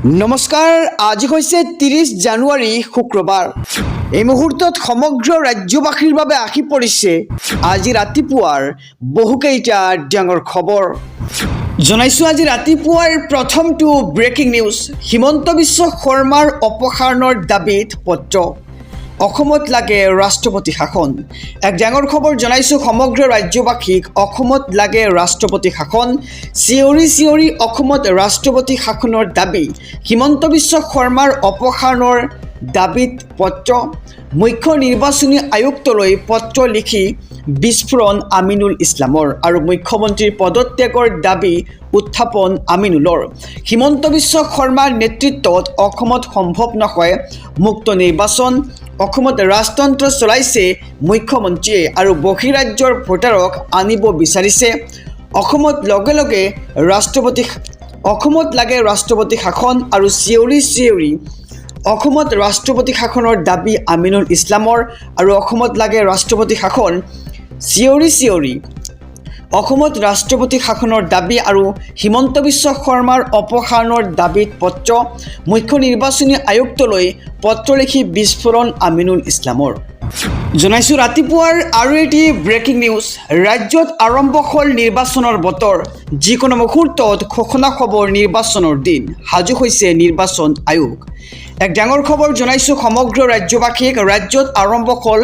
নমস্কাৰ, আজি হৈছে ৩০ জানুৱাৰী শুক্ৰবাৰ। এই মুহূৰ্তত সমগ্ৰ ৰাজ্যবাসীৰ বাবে আহি পৰিছে আজি ৰাতিপুৱাৰ বহুকেইটা ডাঙৰ খবৰ। জনাইছোঁ আজি ৰাতিপুৱাৰ প্ৰথমটো ব্ৰেকিং নিউজ। হিমন্ত বিশ্ব শৰ্মাৰ অপসাৰণৰ দাবীত পত্ৰ। অসমত লাগে ৰাষ্ট্ৰপতি শাসন। এক ডাঙৰ খবৰ জনাইছোঁ সমগ্ৰ ৰাজ্যবাসীক। অসমত লাগে ৰাষ্ট্ৰপতি শাসন। চিঞৰি চিঞৰি অসমত ৰাষ্ট্ৰপতি শাসনৰ দাবী। হিমন্ত বিশ্ব শৰ্মাৰ অপসাৰণৰ দাবীত পত্ৰ। মুখ্য নিৰ্বাচনী আয়ুক্তলৈ পত্ৰ লিখি বিস্ফোৰণ আমিনুল ইছলামৰ আৰু মুখ্যমন্ত্ৰীৰ পদত্যাগৰ দাবী উত্থাপন আমিনুলৰ। হিমন্ত বিশ্ব শৰ্মাৰ নেতৃত্বত অসমত সম্ভৱ নহয় মুক্ত নিৰ্বাচন। অসমত ৰাজতন্ত্ৰ চলাইছে মুখ্যমন্ত্ৰীয়ে আৰু বহিৰাজ্যৰ ভোটাৰক আনিব বিচাৰিছে। অসমত লাগে ৰাষ্ট্ৰপতি শাসন আৰু চিঞৰি চিঞৰি অসমত ৰাষ্ট্ৰপতি শাসনৰ দাবী আমিনুল ইছলামৰ আৰু অসমত লাগে ৰাষ্ট্ৰপতি শাসন। চিঞৰি চিঞৰি অসমত ৰাষ্ট্ৰপতি শাসনৰ দাবী আৰু হিমন্ত বিশ্ব শৰ্মাৰ অপসাৰণৰ দাবীত পত্ৰ। মুখ্য নিৰ্বাচনী আয়ুক্তলৈ পত্ৰ লিখি বিস্ফোৰণ আমিনুল ইছলামৰ। জনাইছোঁ ৰাতিপুৱাৰ আৰু এটি ব্ৰেকিং নিউজ। ৰাজ্যত আৰম্ভ হ'ল নিৰ্বাচনৰ বতৰ। যিকোনো মুহূৰ্তত ঘোষণা হ'ব নিৰ্বাচনৰ দিন। সাজু হৈছে নিৰ্বাচন আয়োগ। এক ডাঙৰ খবৰ জনাইছোঁ সমগ্ৰ ৰাজ্যবাসীক। ৰাজ্যত আৰম্ভ হ'ল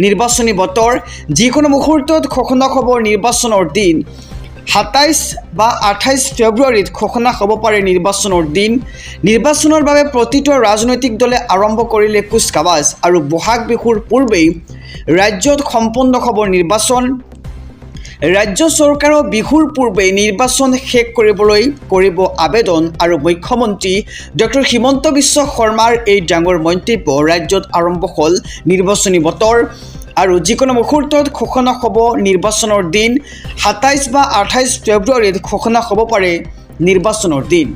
নিৰ্বাচনী বতৰ। যিকোনো মুহূৰ্তত ঘোষণা হ'ব নিৰ্বাচনৰ দিন। ২৭ বা ২৮ ফেব্ৰুৱাৰীত ঘোষণা হ'ব পাৰে নিৰ্বাচনৰ দিন। নিৰ্বাচনৰ বাবে প্ৰতিটো ৰাজনৈতিক দলে আৰম্ভ কৰিলে কুচকাৱাজ আৰু বহাগ বিহুৰ পূৰ্বেই ৰাজ্যত সম্পন্ন হ'ব নিৰ্বাচন। ৰাজ্য চৰকাৰেও বিহুৰ পূৰ্বেই নিৰ্বাচন শেষ কৰিবলৈ কৰিব আবেদন আৰু মুখ্যমন্ত্ৰী ডক্টৰ হিমন্ত বিশ্ব শৰ্মাৰ এই ডাঙৰ মন্তব্য। ৰাজ্যত আৰম্ভ হ'ল নিৰ্বাচনী বতৰ আৰু যিকোনো মুহূৰ্তত ঘোষণা হ'ব নিৰ্বাচনৰ দিন। ২৭ বা ২৮ ফেব্ৰুৱাৰীত ঘোষণা হ'ব পাৰে নিৰ্বাচনৰ দিন।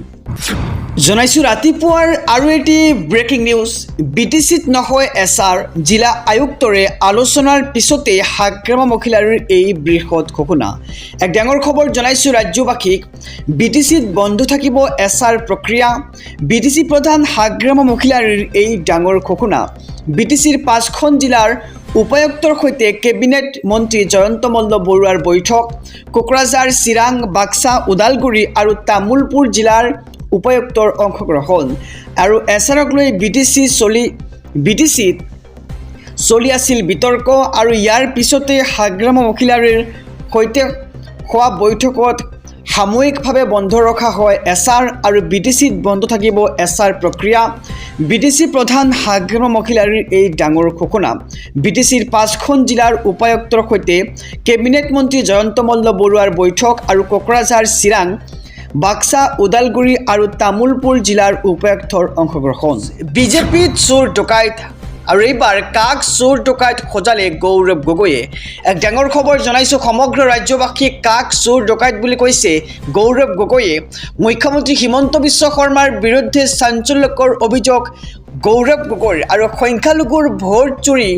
জনাইছোঁ ৰাতিপুৱাৰ আৰু এটি ব্ৰেকিং নিউজ। BTCত নহয় এছাৰ। জিলা আয়ুক্তৰে আলোচনাৰ পিছতেই হাগ্ৰামা মহিলাৰ এই বৃহৎ ঘোষণা। এক ডাঙৰ খবৰ জনাইছোঁ ৰাজ্যবাসীক। BTCত বন্ধ থাকিব এছাৰ প্ৰক্ৰিয়া। BTC প্ৰধান হাগ্ৰামা মহিলাৰ এই ডাঙৰ ঘোষণা। BTCৰ ৫খন জিলাৰ উপায়ুক্তৰ সৈতে কেবিনেট মন্ত্ৰী জয়ন্ত মল্ল বৰুৱাৰ বৈঠক। কোকৰাঝাৰ, চিৰাং, বাক্সা, ওদালগুৰি আৰু তামুলপুৰ জিলাৰ উপায়ুক্তৰ অংশগ্ৰহণ আৰু এছাৰক লৈ BTCত চলি আছিল বিতৰ্ক আৰু ইয়াৰ পিছতে হাগ্ৰামা মহিলাৰ সৈতে হোৱা বৈঠকত সাময়িকভাৱে বন্ধ ৰখা হয় এছাৰ আৰু BTCত বন্ধ থাকিব এছাৰ প্ৰক্ৰিয়া। BTC প্ৰধান হাগ্ৰামা মহিলাৰ এই ডাঙৰ ঘোষণা। BTCৰ ৫খন জিলাৰ উপায়ুক্তৰ সৈতে কেবিনেট মন্ত্ৰী জয়ন্ত মল্ল বৰুৱাৰ বৈঠক আৰু কোকৰাঝাৰ, চিৰাং, বাক্সা, ওদালগুৰি আৰু তামুলপুৰ জিলাৰ উপায়ুক্তৰ অংশগ্ৰহণ। বিজেপিত চোৰ ডকাইত আৰু এইবাৰ কাক চোৰ ডকাইত সজালে গৌৰৱ গগৈয়ে। এক ডাঙৰ খবৰ জনাইছোঁ সমগ্ৰ ৰাজ্যবাসীক। কাক চোৰ ডকাইত বুলি কৈছে গৌৰৱ গগৈয়ে। মুখ্যমন্ত্ৰী হিমন্ত বিশ্ব শৰ্মাৰ বিৰুদ্ধে চাঞ্চল্যকৰ অভিযোগ গৌৰৱ গগৈৰ আৰু সংখ্যালঘুৰ ভোট চুৰি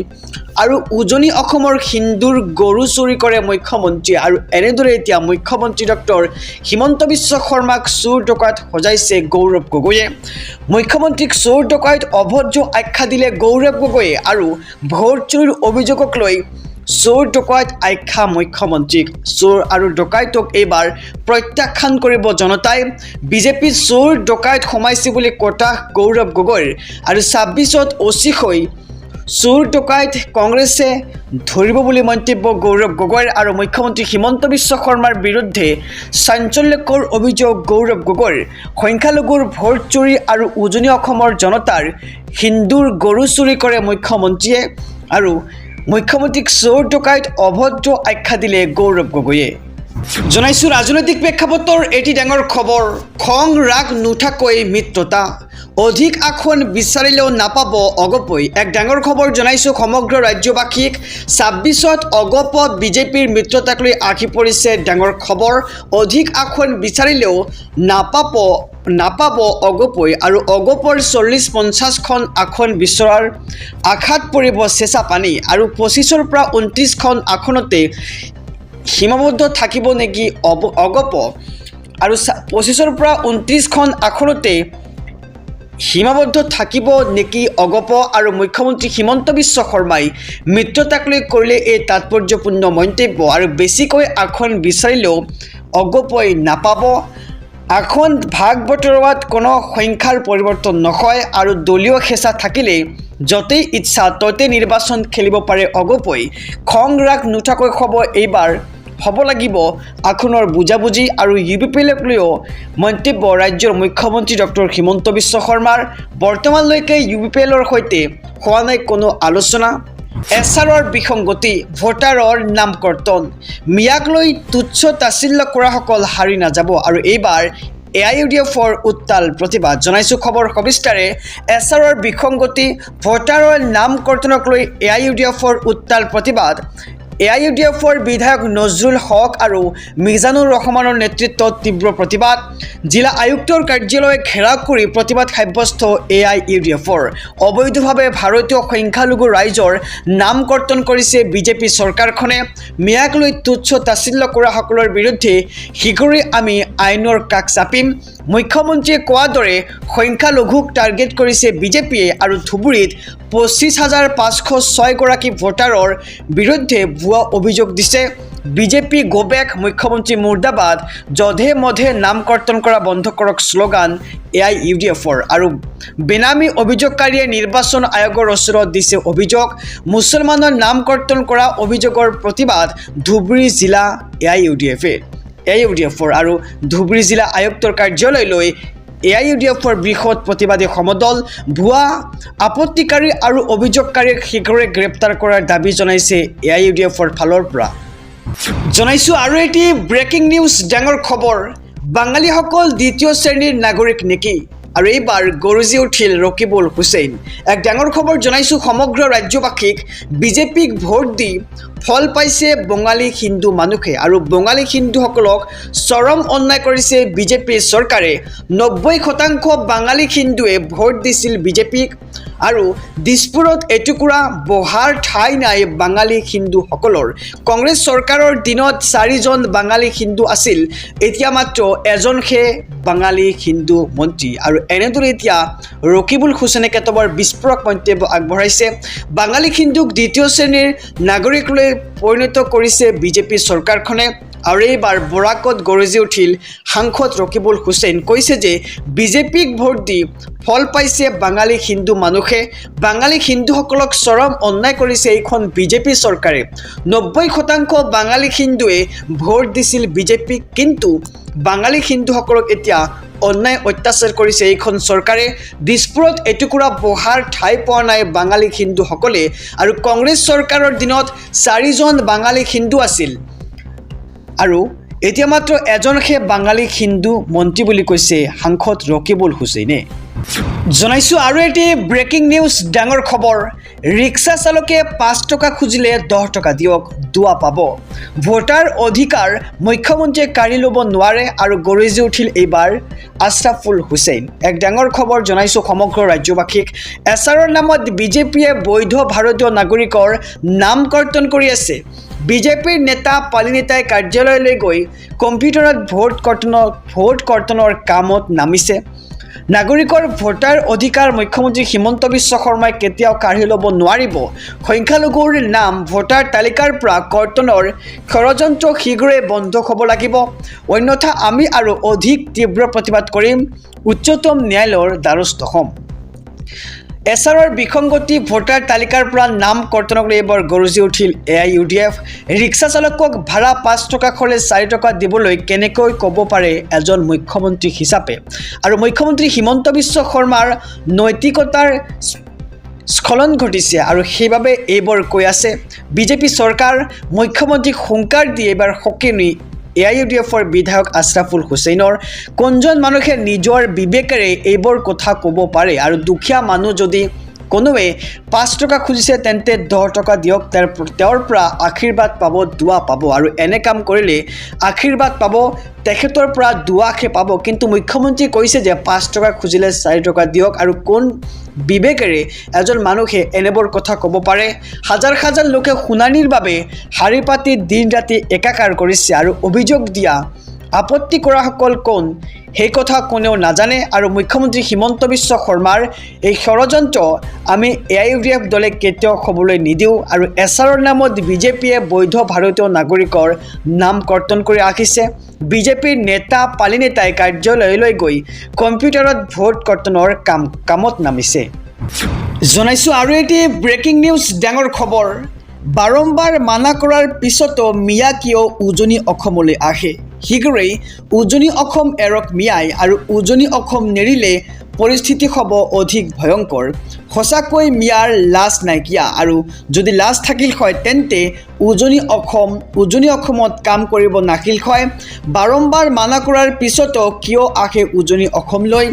আৰু উজনি অসমৰ হিন্দুৰ গৰু চুৰি কৰে মুখ্যমন্ত্ৰীয়ে আৰু এনেদৰে এতিয়া মুখ্যমন্ত্ৰী ডক্টৰ হিমন্ত বিশ্ব শৰ্মাক চোৰ ডকাইত সজাইছে গৌৰৱ গগৈয়ে। মুখ্যমন্ত্ৰীক চোৰ ডকাইত অভদ্ৰ আখ্যা দিলে গৌৰৱ গগৈয়ে আৰু ভোট চুৰিৰ অভিযোগক লৈ চোৰ ডকাইত আখ্যা মুখ্যমন্ত্ৰীক। চোৰ আৰু ডকাইতক এইবাৰ প্ৰত্যাখ্যান কৰিব জনতাই। বিজেপিত চোৰ ডকাইত সোমাইছে বুলি কটাহ গৌৰৱ গগৈৰ আৰু ২৬ত অচি হৈ চোৰ ডকাইত কংগ্ৰেছে ধৰিব বুলি মন্তব্য গৌৰৱ গগৈৰ আৰু মুখ্যমন্ত্ৰী হিমন্ত বিশ্ব শৰ্মাৰ বিৰুদ্ধে চাঞ্চল্যকৰ অভিযোগ গৌৰৱ গগৈৰ। সংখ্যালঘুৰ ভোট চুৰি আৰু উজনি অসমৰ জনতাৰ হিন্দুৰ গৰু চুৰি কৰে মুখ্যমন্ত্ৰীয়ে আৰু মুখ্যমন্ত্ৰীক চোৰ ডকাইত অভদ্ৰ আখ্যা দিলে গৌৰৱ গগৈয়ে। জনাইছোঁ ৰাজনৈতিক প্ৰেক্ষাপটৰ এটি ডাঙৰ খবৰ। খং ৰাগ নুঠাকৈ মিত্ৰতা। অধিক আসন বিচাৰিলেও নাপাব অগপই। এক ডাঙৰ খবৰ জনাইছোঁ সমগ্ৰ ৰাজ্যবাসীক। ২৬ত অগপ বিজেপিৰ মিত্ৰতাক লৈ আহি পৰিছে ডাঙৰ খবৰ। অধিক আসন বিচাৰিলেও নাপাব অগপই আৰু অগপৰ ৪০-৫০খন আসন বিচৰাৰ আশাত পৰিব চেঁচা পানী আৰু ২৫ৰ পৰা ২৯খন আসনতে সীমাবদ্ধ থাকিব নেকি অগপ আৰু ২৫ৰ পৰা ২৯খন আসনতে সীমাবদ্ধ থাকিব নেকি অগপ আৰু মুখ্যমন্ত্ৰী হিমন্ত বিশ্ব শৰ্মাই মিত্ৰতাক লৈ কৰিলে এই তাৎপৰ্যপূৰ্ণ মন্তব্য আৰু বেছিকৈ আসন বিচাৰিলেও অগপই নাপাব আসন ভাগ বতৰোৱাত কোনো সংখ্যাৰ পৰিৱৰ্তন নহয় আৰু দলীয় হেঁচা থাকিলে য'তেই ইচ্ছা ত'তে নিৰ্বাচন খেলিব পাৰে অগপই খং ৰাগ নুঠাকৈ এইবাৰ হ'ব লাগিব আসনৰ বুজাবুজি আৰু UPPLক লৈও মন্তব্য ৰাজ্যৰ মুখ্যমন্ত্ৰী ডক্টৰ হিমন্ত বিশ্ব শৰ্মাৰ বৰ্তমানলৈকে UPPLৰ সৈতে হোৱা নাই কোনো আলোচনা এছাৰৰ বিসংগতি ভোটাৰৰ নাম কৰ্তন মিয়াক লৈ তুচ্ছ তাচ্ছিল্য কৰাসকল হাৰি নাযাব আৰু এইবাৰ AIUDFৰ উত্তাল প্ৰতিবাদ জনাইছোঁ খবৰ সবিস্তাৰে এছাৰৰ বিসংগতি ভোটাৰৰ নাম কৰ্তনক লৈ AIUDFৰ উত্তাল প্ৰতিবাদ AIUDFৰ বিধায়ক নজৰুল হক আৰু মিজানুৰ ৰহমানৰ নেতৃত্বত তীব্ৰ প্ৰতিবাদ জিলা আয়ুক্তৰ কাৰ্যালয় ঘেৰাও কৰি প্ৰতিবাদ সাব্যস্ত AIUDFৰ অবৈধভাৱে ভাৰতীয় সংখ্যালঘু ৰাইজৰ নাম কৰ্তন কৰিছে বিজেপি চৰকাৰখনে মিয়াক লৈ তুচ্ছ তাচ্ছিল্য কৰাসকলৰ বিৰুদ্ধে শীঘ্ৰেই আমি আইনৰ কাষ চাপিম মুখ্যমন্ত্ৰীয়ে কোৱাৰ দৰে সংখ্যালঘুক টাৰ্গেট কৰিছে বিজেপিয়ে আৰু ধুবুৰীত 25,506 গৰাকী ভোটাৰৰ বিৰুদ্ধে ভুৱা অভিযোগ দিছে বিজেপি গো বেক মুখ্যমন্ত্ৰী মুৰ্দাবাদ যধে মধে নাম কৰ্তন কৰা বন্ধ কৰক শ্লোগান AIUDFৰ আৰু বেনামী অভিযোগকাৰীয়ে নিৰ্বাচন আয়োগৰ ওচৰত দিছে অভিযোগ মুছলমানৰ নাম কৰ্তন কৰা অভিযোগৰ প্ৰতিবাদ ধুবুৰী জিলা AIUDFৰ আৰু ধুবুৰী জিলা আয়ুক্তৰ কাৰ্যালয়লৈ AIUDFৰ বৃহৎ প্ৰতিবাদী সমদল ভুৱা আপত্তিকাৰী আৰু অভিযোগকাৰীক শীঘ্ৰে গ্ৰেপ্তাৰ কৰাৰ দাবী জনাইছে AIUDFৰ ফালৰ পৰা জনাইছোঁ আৰু এটি ব্ৰেকিং নিউজ ডাঙৰ খবৰ বাঙালীসকল দ্বিতীয় শ্ৰেণীৰ নাগৰিক নেকি আৰু এইবাৰ গৰজি উঠিল ৰকিবুল হুছেইন এক ডাঙৰ খবৰ জনাইছোঁ সমগ্ৰ ৰাজ্যবাসীক বিজেপিক ভোট দি ফল পাইছে বঙালী হিন্দু মানুহে আৰু বঙালী হিন্দুসকলক চৰম অন্যায় কৰিছে বিজেপিৰ চৰকাৰে 90% বাঙালী হিন্দুৱে ভোট দিছিল বিজেপিক আৰু দিছপুৰত এটুকুৰা বহাৰ ঠাই নাই বাঙালী হিন্দুসকলৰ কংগ্ৰেছ চৰকাৰৰ দিনত 4জন বাঙালী হিন্দু আছিল এতিয়া মাত্ৰ এজনহে বাঙালী হিন্দু মন্ত্ৰী আৰু এনেদৰে এতিয়া ৰকিবুল হুছেইনে কেতবৰ বিস্ফোৰক মন্তব্য আগবঢ়াইছে বাঙালী হিন্দুক দ্বিতীয় শ্ৰেণীৰ নাগৰিকলৈ পৰিণত কৰিছে বিজেপি চৰকাৰখনে আৰু এইবাৰ বৰাকত গৰজি উঠিল সাংসদ ৰকিবুল হুছেইন কৈছে যে বিজেপিক ভোট দি ফল পাইছে বাঙালী হিন্দু মানুহে বাঙালী হিন্দুসকলক চৰম অন্যায় কৰিছে এইখন বিজেপি চৰকাৰে 90% বাঙালী হিন্দুৱে ভোট দিছিল বিজেপিক কিন্তু বাঙালী হিন্দুসকলক এতিয়া অন্যায় অত্যাচাৰ কৰিছে এইখন চৰকাৰে দিছপুৰত এটুকুৰা বহাৰ ঠাই পোৱা নাই বাঙালী হিন্দুসকলে আৰু কংগ্ৰেছ চৰকাৰৰ দিনত 4জন বাঙালী হিন্দু আছিল আৰু এতিয়া মাত্ৰ এজনহে বাঙালী হিন্দু মন্ত্ৰী বুলি কৈছে সাংসদ ৰকিবুল হুছেইনে জনাইছোঁ আৰু এটি ব্ৰেকিং নিউজ ডাঙৰ খবৰ ৰিক্সা চালকে 5 টকা খুজিলে 10 টকা দিয়ক দুৱা পাব ভোটাৰ অধিকাৰ মুখ্যমন্ত্ৰীয়ে কাঢ়ি ল'ব নোৱাৰে আৰু গৰজি উঠিল এইবাৰ আশৰাফুল হুছেইন এক ডাঙৰ খবৰ জনাইছোঁ সমগ্ৰ ৰাজ্যবাসীক এছাৰৰ নামত বিজেপিয়ে বৈধ ভাৰতীয় নাগৰিকৰ নাম কৰ্তন কৰি আছে বিজেপিৰ নেতা পালিনেতাই কাৰ্যালয়লৈ গৈ কম্পিউটাৰত ভোট কৰ্তনৰ কামত নামিছে নাগৰিকৰ ভোটাৰ অধিকাৰ মুখ্যমন্ত্ৰী হিমন্ত বিশ্ব শৰ্মাই কেতিয়াও কাঢ়ি ল'ব নোৱাৰিব সংখ্যালঘুৰ নাম ভোটাৰ তালিকাৰ পৰা কৰ্তনৰ ষড়যন্ত্ৰ শীঘ্ৰে বন্ধ হ'ব লাগিব অন্যথা আমি আৰু অধিক তীব্ৰ প্ৰতিবাদ কৰিম উচ্চতম ন্যায়ালয়ৰ দ্বাৰস্থ হ'ম এছাৰৰ বিসংগতি ভোটাৰ তালিকাৰ পৰা নাম কৰ্তনক লৈ এবাৰ গৰজি উঠিল AIUDF ৰিক্সা চালকক ভাড়া 5 টকা খৰচ 4 টকা দিবলৈ কেনেকৈ ক'ব পাৰে এজন মুখ্যমন্ত্ৰী হিচাপে আৰু মুখ্যমন্ত্ৰী হিমন্ত বিশ্ব শৰ্মাৰ নৈতিকতাৰ স্খলন ঘটিছে আৰু সেইবাবে এইবোৰ কৈ আছে বিজেপি চৰকাৰ মুখ্যমন্ত্ৰীক হুংকাৰ দি এবাৰ সকিনি AIUDFৰ বিধায়ক আশৰাফুল হুছেইনৰ কোনজন মানুহে নিজৰ বিবেকেৰে এইবোৰ কথা ক'ব পাৰে আৰু দুখীয়া মানুহ যদি কোনোৱে 5 টকা খুজিছে তেন্তে 10 টকা দিয়ক তেওঁৰ পৰা আশীৰ্বাদ পাব দুৱা পাব আৰু এনে কাম কৰিলে আশীৰ্বাদ পাব তেখেতৰ পৰা দুৱাহে পাব কিন্তু মুখ্যমন্ত্ৰী কৈছে যে 5 টকা খুজিলে 4 টকা দিয়ক আৰু কোন বিবেকেৰে এজন মানুহে এনেবোৰ কথা ক'ব পাৰে হাজাৰ হাজাৰ লোকে শুনানিৰ বাবে শাৰী পাতি দিন ৰাতি একাকাৰ কৰিছে আৰু অভিযোগ দিয়া আপত্তি কৰাসকল কোন সেই কথা কোনেও নাজানে আৰু মুখ্যমন্ত্ৰী হিমন্ত বিশ্ব শৰ্মাৰ এই ষড়যন্ত্ৰ আমি AIUDF দলে কেতিয়াও হ'বলৈ নিদিওঁ আৰু এছাৰৰ নামত বিজেপিয়ে বৈধ ভাৰতীয় নাগৰিকৰ নাম কৰ্তন কৰি ৰাখিছে। বিজেপিৰ নেতা পালি নেতাই কাৰ্যালয়লৈ গৈ কম্পিউটাৰত ভোট কৰ্তনৰ কামত নামিছে। জনাইছোঁ আৰু এটি ব্ৰেকিং নিউজ ডাঙৰ খবৰ। বাৰম্বাৰ মানা কৰাৰ পিছতো মিয়া কিয় উজনি অসমলৈ আহে? শীঘ্ৰেই উজনি অসম এৰক মিয়াই আৰু উজনি অসম নেৰিলে পৰিস্থিতি হ'ব অধিক ভয়ংকৰ। সঁচাকৈ মিয়াৰ লাজ নাইকিয়া আৰু যদি লাজ থাকিল হয় তেন্তে উজনি অসমত কাম কৰিব নাহিল হয়। বাৰম্বাৰ মানা কৰাৰ পিছতো কিয় আহে উজনি অসমলৈ?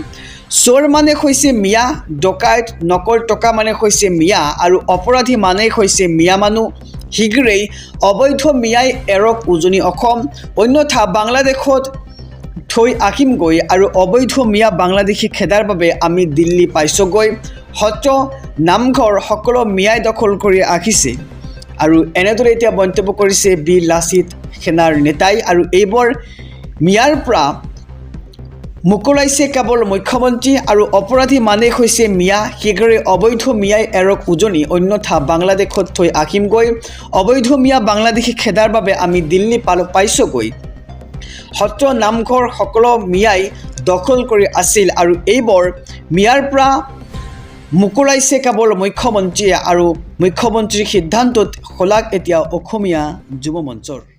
চোৰ মানে হৈছে মিয়া, ডকাইত নকল টকা মানে হৈছে মিয়া আৰু অপৰাধী মানে হৈছে মিয়া মানুহ। শীঘ্ৰেই অবৈধ মিয়াই এৰক উজনি অসম, অন্যথা বাংলাদেশত থৈ আহিমগৈ আৰু অবৈধ মিয়া বাংলাদেশী খেদাৰ বাবে আমি দিল্লী পাইছোঁগৈ। সত্ৰ নামঘৰ সকলো মিয়াই দখল কৰি ৰাখিছে আৰু এনেদৰে এতিয়া মন্তব্য কৰিছে বীৰ লাচিত সেনাৰ নেতাই আৰু এইবোৰ মিয়াৰ পৰা মুকলাইছে কেৱল মুখ্যমন্ত্ৰী আৰু অপৰাধী মানে হৈছে মিয়া। শীঘ্ৰে অবৈধ মিয়াই এৰক উজনি, অন্যথা বাংলাদেশত থৈ আহিমগৈ। অবৈধ মিয়া বাংলাদেশী খেদাৰ বাবে আমি দিল্লী পাইছোঁগৈ। সত্ৰ নামঘৰ সকলো মিয়াই দখল কৰি আছিল আৰু এইবোৰ মিয়াৰ পৰা মুকলাইছে কেৱল মুখ্যমন্ত্ৰীয়ে আৰু মুখ্যমন্ত্ৰীৰ সিদ্ধান্তত শলাগ এতিয়া অসমীয়া যুৱ মঞ্চৰ।